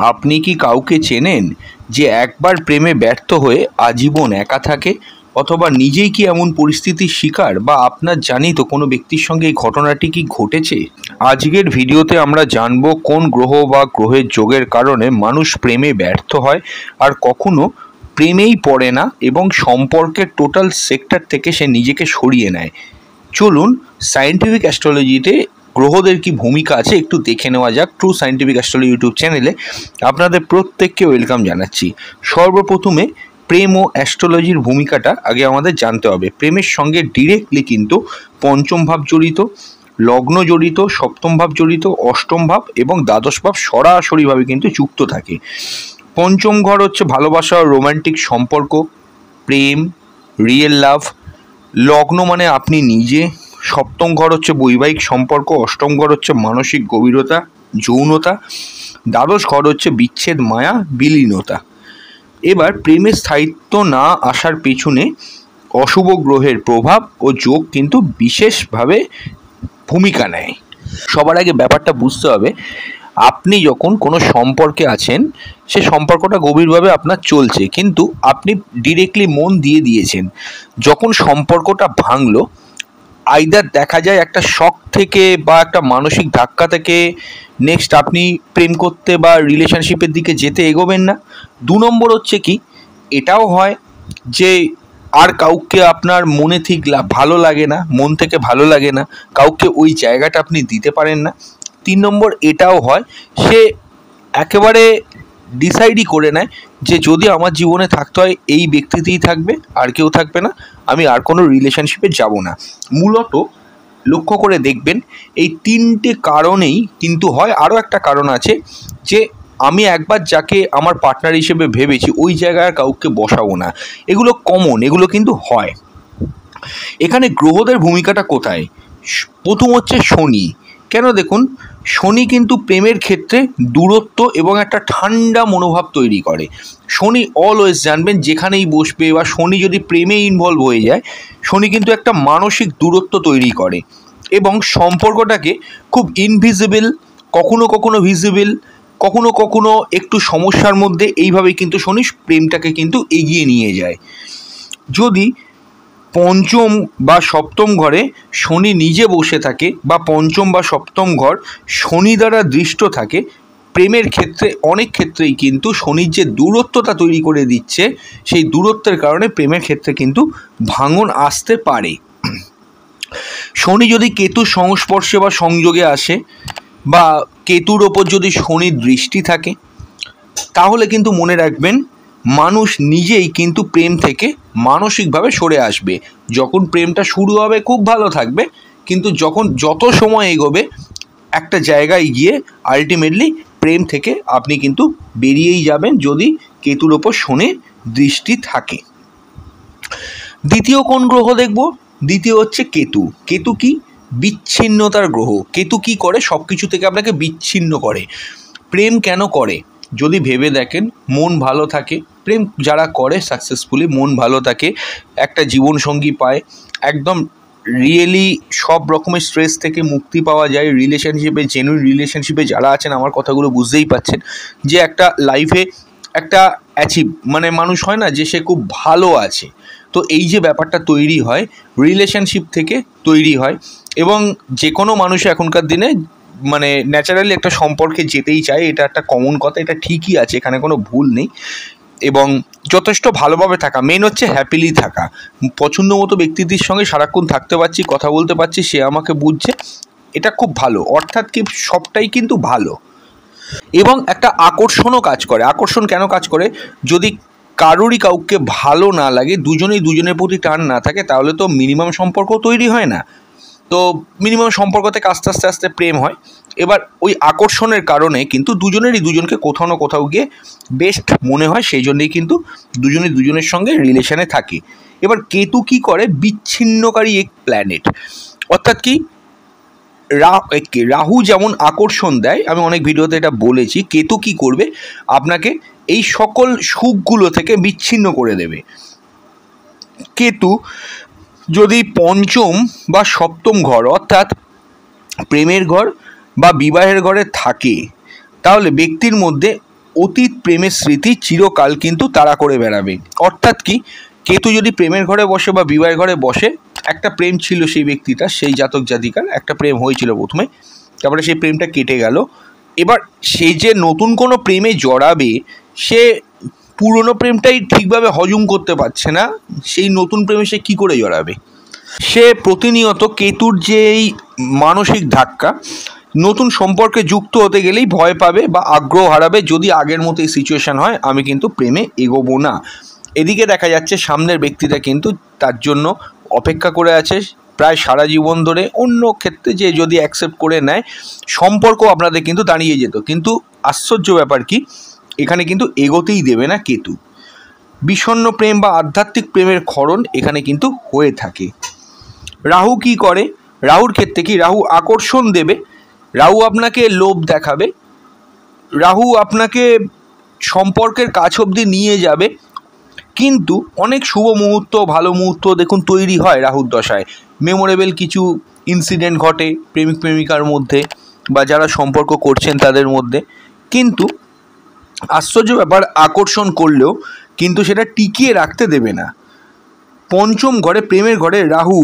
আপনি কি কাউকে চেনেন যে একবার প্রেমে ব্যর্থ হয়ে আজীবন একা থাকে? অথবা নিজেই কি এমন পরিস্থিতির শিকার, বা আপনার জানিত কোনো ব্যক্তির সঙ্গে এই ঘটনাটি কি ঘটেছে? আজকের ভিডিওতে আমরা জানবো কোন গ্রহ বা গ্রহের যোগের কারণে মানুষ প্রেমে ব্যর্থ হয় আর কখনো প্রেমেই পড়ে না, এবং সম্পর্কের টোটাল সেক্টর থেকে সে নিজেকে সরিয়ে নেয়। চলুন সায়েন্টিফিক অ্যাস্ট্রোলজিতে গ্রহদের কি ভূমিকা আছে একটু দেখে নেওয়া যাক। ট্রু সায়েন্টিফিক অ্যাস্ট্রোলজি ইউটিউব চ্যানেলে আপনাদের প্রত্যেককে ওয়েলকাম জানাচ্ছি। সর্বপ্রথমে প্রেম ও অ্যাস্ট্রোলজির ভূমিকাটা আগে আমাদের জানতে হবে। প্রেমের সঙ্গে ডিরেক্টলি কিন্তু পঞ্চম ভাব জড়িত, লগ্ন জড়িত, সপ্তম ভাব জড়িত, অষ্টম ভাব এবং দ্বাদশ ভাব সরাসরিভাবে কিন্তু যুক্ত থাকে। পঞ্চম ঘর হচ্ছে ভালোবাসা ও রোমান্টিক সম্পর্ক, প্রেম, রিয়েল লাভ। লগ্ন মানে আপনি নিজে। সপ্তম ঘর হচ্ছে বৈবাহিক সম্পর্ক, অষ্টম ঘর হচ্ছে মানসিক গভীরতা, যৌনতা, দ্বাদশ ঘর হচ্ছে বিচ্ছেদ, মায়া, বিলীনতা। এবার প্রেমের স্থায়িত্ব না আসার পেছনে অশুভ গ্রহের প্রভাব ও যোগ কিন্তু বিশেষভাবে ভূমিকা নেয়। সবার আগে ব্যাপারটা বুঝতে হবে, আপনি যখন কোনো সম্পর্কে আছেন, সে সম্পর্কটা গভীরভাবে আপনার চলছে, কিন্তু আপনি ডিরেক্টলি মন দিয়ে দিয়েছেন। যখন সম্পর্কটা ভাঙলো, আইদার দেখা যায় একটা শক থেকে বা একটা মানসিক ধাক্কা থেকে নেক্সট আপনি প্রেম করতে বা রিলেশনশিপের দিকে যেতে এগোবেন না। 2 নম্বর হচ্ছে কি, এটাও হয় যে আর কাউকে আপনার মনে ঠিক ভালো লাগে না, মন থেকে ভালো লাগে না, কাউকে ওই জায়গাটা আপনি দিতে পারেন না। 3 নম্বর এটাও হয়, সে একেবারে ডিসাইডই করে নেয় যে যদি আমার জীবনে থাকতে হয় এই ব্যক্তিতেই থাকবে, আর কেউ থাকবে না, আমি আর কোনো রিলেশনশিপে যাব না। মূলত লক্ষ্য করে দেখবেন এই 3টে কারণেই কিন্তু হয়। আরও একটা কারণ আছে যে আমি একবার যাকে আমার পার্টনার হিসেবে ভেবেছি ওই জায়গায় কাউকে বসাবো না। এগুলো কমন, এগুলো কিন্তু হয়। এখানে গ্রহদের ভূমিকাটা কোথায়? প্রথম হচ্ছে শনি। কেন দেখুন, শনি কিন্তু প্রেমের ক্ষেত্রে দূরত্ব এবং একটা ঠান্ডা মনোভাব তৈরি করে। শনি অলওয়েজ জানবেন যেখানেই বসবে, বা শনি যদি প্রেমে ইনভলভ হয়ে যায়, শনি কিন্তু একটা মানসিক দূরত্ব তৈরি করে এবং সম্পর্কটাকে খুব ইনভিজিবল, কখনো কখনো ভিজিবল, কখনো কখনো একটু সমস্যার মধ্যে, এইভাবেই কিন্তু শনি প্রেমটাকে কিন্তু এগিয়ে নিয়ে যায়। যদি পঞ্চম বা সপ্তম ঘরে শনি নিজে বসে থাকে, বা পঞ্চম বা সপ্তম ঘর শনি দ্বারা দৃষ্ট থাকে, প্রেমের ক্ষেত্রে অনেক ক্ষেত্রেই কিন্তু শনির যে দূরত্বটা তৈরি করে দিচ্ছে, সেই দূরত্বের কারণে প্রেমের ক্ষেত্রে কিন্তু ভাঙন আসতে পারে। শনি যদি কেতুর সংস্পর্শে বা সংযোগে আসে, বা কেতুর ওপর যদি শনির দৃষ্টি থাকে, তাহলে কিন্তু মনে রাখবেন মানুষ নিজেই কিন্তু প্রেম থেকে মানসিকভাবে সরে আসবে। যখন প্রেমটা শুরু হবে খুব ভালো থাকবে, কিন্তু যত সময় এগোবে একটা জায়গায় গিয়ে আলটিমেটলি প্রেম থেকে আপনি কিন্তু বেরিয়েই যাবেন, যদি কেতুর ওপর শনির দৃষ্টি থাকে। দ্বিতীয় কোন গ্রহ দেখব? দ্বিতীয় হচ্ছে কেতু। কেতু কি? বিচ্ছিন্নতার গ্রহ। কেতু কি করে? সব কিছু থেকে আপনাকে বিচ্ছিন্ন করে। প্রেম কেন করে? যদি ভেবে দেখেন, মন ভালো থাকে, প্রেম যারা করে সাকসেসফুলি মন ভালো থাকে, একটা জীবনসঙ্গী পায়, একদম রিয়েলি সব রকমের স্ট্রেস থেকে মুক্তি পাওয়া যায়। রিলেশনশিপে, জেনুইন রিলেশনশিপে যারা আছেন আমার কথাগুলো বুঝতেই পাচ্ছেন যে একটা লাইফে একটা অ্যাচিভ, মানে মানুষ হয় না যে সে খুব ভালো আছে, তো এই যে ব্যাপারটা তৈরি হয় রিলেশনশিপ থেকে তৈরি হয়। এবং যে কোনো মানুষ এখনকার দিনে মানে ন্যাচারালি একটা সম্পর্কে যেতেই চায়, এটা একটা কমন কথা, এটা ঠিকই আছে, এখানে কোনো ভুল নেই। এবং যথেষ্ট ভালোভাবে থাকা, মেন হচ্ছে হ্যাপিলি থাকা, পছন্দ মতো ব্যক্তিটির সঙ্গে সারাক্ষণ থাকতে পারছি, কথা বলতে পারছি, সে আমাকে বুঝছে, এটা খুব ভালো। অর্থাৎ কি, সবটাই কিন্তু ভালো। এবং একটা আকর্ষণও কাজ করে। আকর্ষণ কেন কাজ করে? যদি কারোরই কাউকে ভালো না লাগে, দুজনেই দুজনের প্রতি টান না থাকে, তাহলে তো মিনিমাম সম্পর্ক তৈরি হয় না। তো মিনিমাম সম্পর্ক থেকে আস্তে আস্তে আস্তে প্রেম হয়। এবার ওই আকর্ষণের কারণে কিন্তু দুজনেরই দুজনকে কোথাও না কোথাও গিয়ে বেস্ট মনে হয়, সেই জন্যেই কিন্তু দুজনে দুজনের সঙ্গে রিলেশনে থাকে। এবার কেতু কি করে? বিচ্ছিন্নকারী এক প্ল্যানেট। অর্থাৎ কি, রাহু যেমন আকর্ষণ দেয়, আমি অনেক ভিডিওতে এটা বলেছি, কেতু কি করবে? আপনাকে এই সকল সুখগুলো থেকে বিচ্ছিন্ন করে দেবে। কেতু যদি পঞ্চম বা সপ্তম ঘর, অর্থাৎ প্রেমের ঘর বা বিবাহের ঘরে থাকে, তাহলে ব্যক্তির মধ্যে অতীত প্রেমের স্মৃতি চিরকাল কিন্তু তাড়া করে বেড়াবে। অর্থাৎ কি, কেতু যদি প্রেমের ঘরে বসে বা বিবাহের ঘরে বসে, একটা প্রেম ছিল সেই ব্যক্তিটা, সেই জাতক জাতিকার একটা প্রেম হয়েছিল প্রথমে, তারপরে সেই প্রেমটা কেটে গেল। এবার সে যে নতুন কোনো প্রেমে জড়াবে, সে পুরনো প্রেমটাই ঠিকভাবে হজম করতে পারছে না, সেই নতুন প্রেমে সে কী করে জড়াবে? সে প্রতিনিয়ত কেতুর যেই মানসিক ধাক্কা, নতুন সম্পর্কে যুক্ত হতে গেলেই ভয় পাবে বা আগ্রহ হারাবে। যদি আগের মতো এই সিচুয়েশান হয়, আমি কিন্তু প্রেমে এগোবো না। এদিকে দেখা যাচ্ছে সামনের ব্যক্তিটা কিন্তু তার জন্য অপেক্ষা করে আছে প্রায় সারা জীবন ধরে। অন্য ক্ষেত্রে যে যদি অ্যাকসেপ্ট করে নেয়, সম্পর্ক আপনাদের কিন্তু দাঁড়িয়ে যেত। কিন্তু আশ্চর্য ব্যাপার কি, এখানে কিন্তু এগোতেই দেবে না কেতু। বিষণ্ণ প্রেম বা আধ্যাত্মিক প্রেমের ক্ষরণ এখানে কিন্তু হয়ে থাকে। রাহু কি করে? রাহুর ক্ষেত্রে কি, রাহু আকর্ষণ দেবে, রাহু আপনাকে লোভ দেখাবে, রাহু আপনাকে সম্পর্কের কাছ অবধি নিয়ে যাবে। কিন্তু অনেক শুভ মুহূর্ত, ভালো মুহূর্ত দেখুন তৈরি হয় রাহুর দশায়। মেমোরেবল কিছু ইনসিডেন্ট ঘটে প্রেমিক প্রেমিকার মধ্যে বা যারা সম্পর্ক করছেন তাদের মধ্যে। কিন্তু আশ্চর্য ব্যাপার, আকর্ষণ করলেও কিন্তু সেটা টিকিয়ে রাখতে দেবে না। পঞ্চম ঘরে, প্রেমের ঘরে রাহু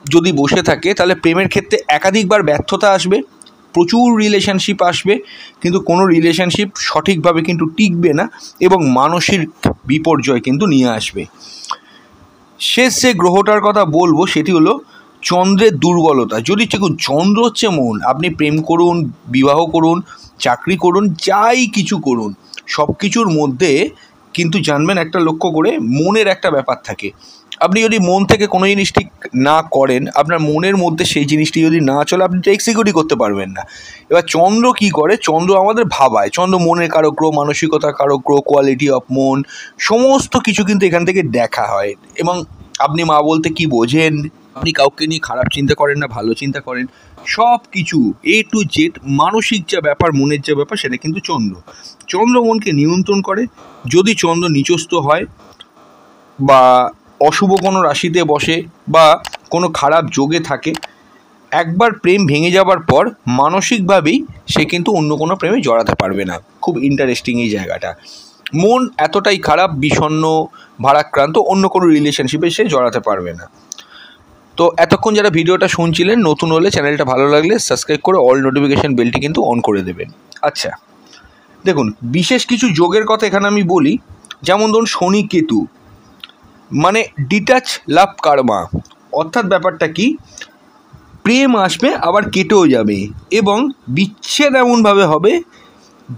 যদি বসে থাকে, তাহলে প্রেমের ক্ষেত্রে একাধিকবার ব্যর্থতা আসবে, প্রচুর রিলেশনশিপ আসবে, কিন্তু কোনো রিলেশনশিপ সঠিকভাবে কিন্তু টিকবে না এবং মানসিক বিপর্যয় কিন্তু নিয়ে আসবে। শেষ যে গ্রহটার কথা বলবো সেটি হলো চন্দ্রের দুর্বলতা। যদি দেখুন, চন্দ্র হচ্ছে মন। আপনি প্রেম করুন, বিবাহ করুন, চাকরি করুন, যাই কিছু করুন, সব কিছুর মধ্যে কিন্তু জানবেন একটা লক্ষ্য করে, মনের একটা ব্যাপার থাকে। আপনি যদি মন থেকে কোনো জিনিস ঠিক না করেন, আপনার মনের মধ্যে সেই জিনিসটি যদি না চলে, আপনি এক্সিকিউটই করতে পারবেন না। এবার চন্দ্র কি করে? চন্দ্র আমাদের ভাবায়। চন্দ্র মনের কারক গ্রহ, মানসিকতার কারক গ্রহ, কোয়ালিটি অফ মন, সমস্ত কিছু কিন্তু এখান থেকে দেখা হয়। এবং আপনি মা বলতে কি বোঝেন, আপনি কাউকে নিয়ে খারাপ চিন্তা করেন না ভালো চিন্তা করেন, সব কিছু এ টু জেড মানসিক যা ব্যাপার, মনের যে ব্যাপার, সেটা কিন্তু চন্দ্র। চন্দ্র মনকে নিয়ন্ত্রণ করে। যদি চন্দ্র নিচস্থ হয় বা অশুভ কোনো রাশিতে বসে বা কোনো খারাপ যোগে থাকে, একবার প্রেম ভেঙে যাবার পর মানসিকভাবেই সে কিন্তু অন্য কোনো প্রেমে জড়াতে পারবে না। খুব ইন্টারেস্টিং এই জায়গাটা। মন এতটাই খারাপ, বিষণ্ণ, ভারাক্রান্ত, অন্য কোনো রিলেশনশিপে সে জড়াতে পারবে না। তো এতক্ষণ যারা ভিডিওটা শুনছিলেন, নতুন হলে চ্যানেলটা ভালো লাগলে সাবস্ক্রাইব করে অল নোটিফিকেশান বেলটি কিন্তু অন করে দেবেন। আচ্ছা, দেখুন বিশেষ কিছু যোগের কথা এখানে আমি বলি। যেমন ধরুন শনি কেতু, মানে ডিটাচ লাভ কার্মা। অর্থাৎ ব্যাপারটা কি, প্রেম আসবে আবার কেটেও যাবে এবং বিচ্ছেদ এমনভাবে হবে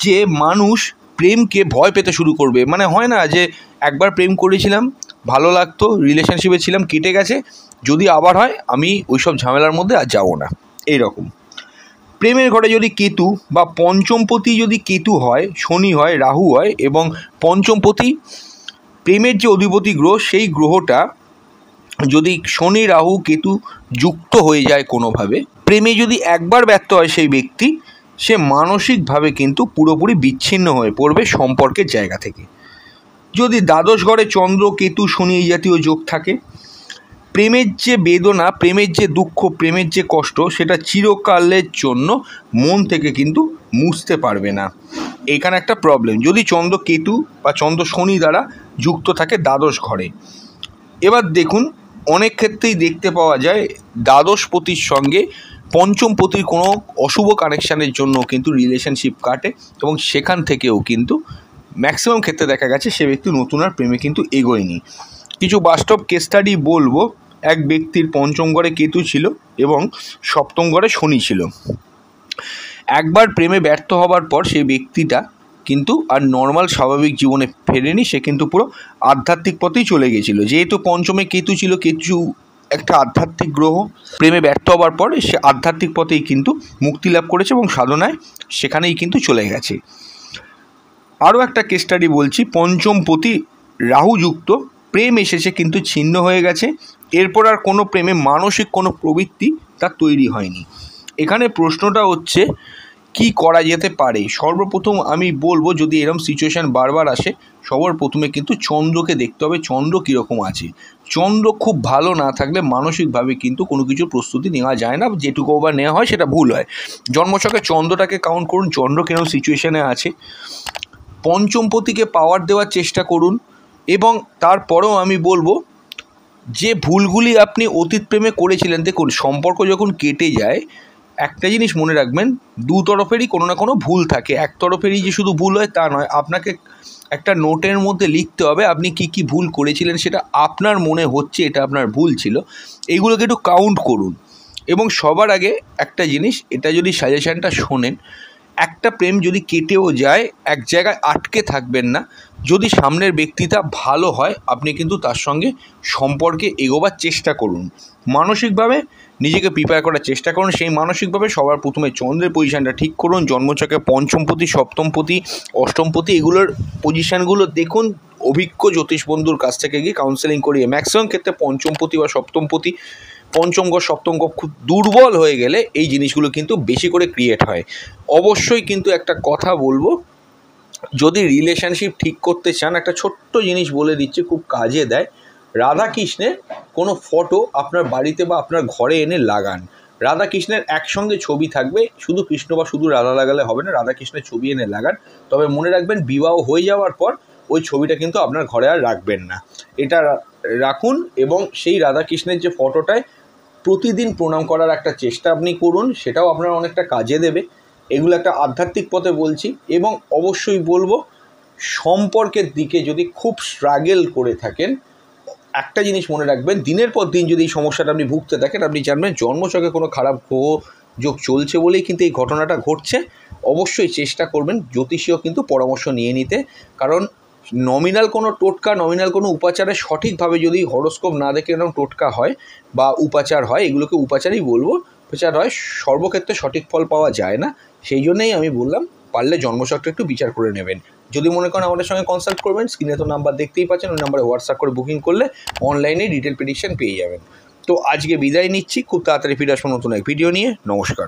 যে মানুষ প্রেমকে ভয় পেতে শুরু করবে। মানে হয় না যে একবার প্রেম করেছিলাম, ভালো লাগতো, রিলেশনশিপে ছিলাম, কেটে গেছে, যদি আবার হয় আমি ওইসব ঝামেলার মধ্যে আর যাবো না, এইরকম। প্রেমের ঘরে যদি কেতু বা পঞ্চমপতি যদি কেতু হয়, শনি হয়, রাহু হয় এবং পঞ্চমপতি প্রেমের যে অধিপতি গ্রহ, সেই গ্রহটা যদি শনি রাহু কেতু যুক্ত হয়ে যায় কোনোভাবে, প্রেমে যদি একবার ব্যর্থ হয় সেই ব্যক্তি, সে মানসিকভাবে কিন্তু পুরোপুরি বিচ্ছিন্ন হয়ে পড়বে সম্পর্কের জায়গা থেকে। যদি দ্বাদশ ঘরে চন্দ্র কেতু শনি এই জাতীয় যোগ থাকে, প্রেমের যে বেদনা, প্রেমের যে দুঃখ, প্রেমের যে কষ্ট, সেটা চিরকালের জন্য মন থেকে কিন্তু মুছতে পারবে না। এখানে একটা প্রবলেম। যদি চন্দ্র কেতু বা চন্দ্র শনি দ্বারা যুক্ত থাকে দ্বাদশ ঘরে, এবার দেখুন অনেক ক্ষেত্রেই দেখতে পাওয়া যায় দ্বাদশপতির সঙ্গে পঞ্চমপতির কোনো অশুভ কানেকশানের জন্য কিন্তু রিলেশনশিপ কাটে এবং সেখান থেকেও কিন্তু ম্যাক্সিমাম ক্ষেত্রে দেখা গেছে সে ব্যক্তি নতুন আর প্রেমে কিন্তু এগোয়নি। কিছু বাস্তব কেস স্টাডি বলবো। এক ব্যক্তির পঞ্চম ঘরে কেতু ছিল এবং সপ্তম ঘরে শনি ছিল। একবার প্রেমে ব্যর্থ হবার পর সেই ব্যক্তিটা কিন্তু আর নর্মাল স্বাভাবিক জীবনে ফেরেনি, সে কিন্তু পুরো আধ্যাত্মিক পথেই চলে গেছিলো। যেহেতু পঞ্চমে কেতু ছিল, কেতু একটা আধ্যাত্মিক গ্রহ, প্রেমে ব্যর্থ হবার পর সে আধ্যাত্মিক পথেই কিন্তু মুক্তি লাভ করেছে এবং সাধনায় সেখানেই কিন্তু চলে গেছে। আরও একটা কেস স্টাডি বলছি। পঞ্চমপতি রাহুযুক্ত, প্রেম এসেছে কিন্তু ছিন্ন হয়ে গেছে, এরপর আর কোনো প্রেমে মানসিক কোনো প্রবৃত্তি তার তৈরি হয়নি। এখানে প্রশ্নটা হচ্ছে কি করা যেতে পারে? সর্বপ্রথম আমি বলবো, যদি এরকম সিচুয়েশান বারবার আসে, সবার প্রথমে কিন্তু চন্দ্রকে দেখতে হবে চন্দ্র কীরকম আছে। চন্দ্র খুব ভালো না থাকলে মানসিকভাবে কিন্তু কোনো কিছুর প্রস্তুতি নেওয়া যায় না, যেটুকু বা নেওয়া হয় সেটা ভুল হয়। জন্মছকে চন্দ্রটাকে কাউন্ট করুন, চন্দ্র কীরকম সিচুয়েশানে আছে। পঞ্চমপতিকে পাওয়ার দেওয়ার চেষ্টা করুন। এবং তারপরেও আমি বলবো, যে ভুলগুলি আপনি অতীত প্রেমে করেছিলেন, দেখুন সম্পর্ক যখন কেটে যায়, একটা জিনিস মনে রাখবেন, দু তরফেরই কোনো না কোনো ভুল থাকে। এক তরফেরই যে শুধু ভুল হয় তা নয়, আপনাকে একটা নোটের মধ্যে লিখতে হবে আপনি কি কি ভুল করেছিলেন, সেটা আপনার মনে হচ্ছে এটা আপনার ভুল ছিল, এইগুলোকে একটু কাউন্ট করুন। এবং সবার আগে একটা জিনিস, এটা যদি সাজেশানটা শোনেন, একটা প্রেম যদি কেটেও যায়, এক জায়গায় আটকে থাকবেন না। যদি সামনের ব্যক্তিটা ভালো হয়, আপনি কিন্তু তার সঙ্গে সম্পর্কে এগোবার চেষ্টা করুন। মানসিকভাবে নিজেকে প্রিপেয়ার করার চেষ্টা করুন। সেই মানসিকভাবে সবার প্রথমে চন্দ্রের পজিশানটা ঠিক করুন। জন্মছকে পঞ্চমপতি, সপ্তমপতি, অষ্টমপতি এগুলোর পজিশানগুলো দেখুন। অভিজ্ঞ জ্যোতিষ বন্ধুর কাছ থেকে গিয়ে কাউন্সেলিং করিয়ে, ম্যাক্সিমাম ক্ষেত্রে পঞ্চমপতি বা সপ্তমপতি, পঞ্চম ঘর সপ্তম ঘর খুব দুর্বল হয়ে গেলে এই জিনিসগুলো কিন্তু বেশি করে ক্রিয়েট হয়। অবশ্যই কিন্তু একটা কথা বলবো, যদি রিলেশনশিপ ঠিক করতে চান, একটা ছোট্ট জিনিস বলে দিচ্ছি, খুব কাজে দেয়। রাধাকৃষ্ণের কোনো ফটো আপনার বাড়িতে বা আপনার ঘরে এনে লাগান। রাধাকৃষ্ণের একসঙ্গে ছবি থাকবে, শুধু কৃষ্ণ বা শুধু রাধা লাগালে হবে না, রাধাকৃষ্ণের ছবি এনে লাগান। তবে মনে রাখবেন, বিবাহ হয়ে যাওয়ার পর ওই ছবিটা কিন্তু আপনার ঘরে আর রাখবেন না, এটা রাখুন। এবং সেই রাধাকৃষ্ণের যে ফটোটায় প্রতিদিন প্রণাম করার একটা চেষ্টা আপনি করুন, সেটাও আপনার অনেকটা কাজে দেবে। এগুলো একটা আধ্যাত্মিক পথে বলছি। এবং অবশ্যই বলবো, সম্পর্কের দিকে যদি খুব স্ট্রাগল করে থাকেন, একটা জিনিস মনে রাখবেন, দিনের পর দিন যদি এই সমস্যাটা আপনি ভুগতে থাকেন, আপনি জানবেন জন্মছকে কোনো খারাপ গ্রহ যোগ চলছে বলেই কিন্তু এই ঘটনাটা ঘটছে। অবশ্যই চেষ্টা করবেন জ্যোতিষীয় কিন্তু পরামর্শ নিয়ে নিতে, কারণ নমিনাল কোনো টোটকা, নমিনাল কোনো উপাচারে সঠিকভাবে যদি হরোস্কোপ না দেখে এরকম টোটকা হয় বা উপাচার হয়, এগুলোকে উপাচারই বলবো, উপাচার হয়, সর্বক্ষেত্রে সঠিক ফল পাওয়া যায় না। সেই জন্যই আমি বললাম, পারলে জন্মছকটা একটু বিচার করে নেবেন। যদি মনে করেন আমাদের সঙ্গে কনসাল্ট করবেন, স্ক্রিনে তো নাম্বার দেখতেই পাচ্ছেন, ওই নাম্বারে হোয়াটসঅ্যাপ করে বুকিং করলে অনলাইনে ডিটেল প্রেডিকশন পেয়ে যাবেন। তো আজকে বিদায় নিচ্ছি, খুব তাড়াতাড়ি ফিরে আসবো নতুন এক ভিডিও নিয়ে। নমস্কার।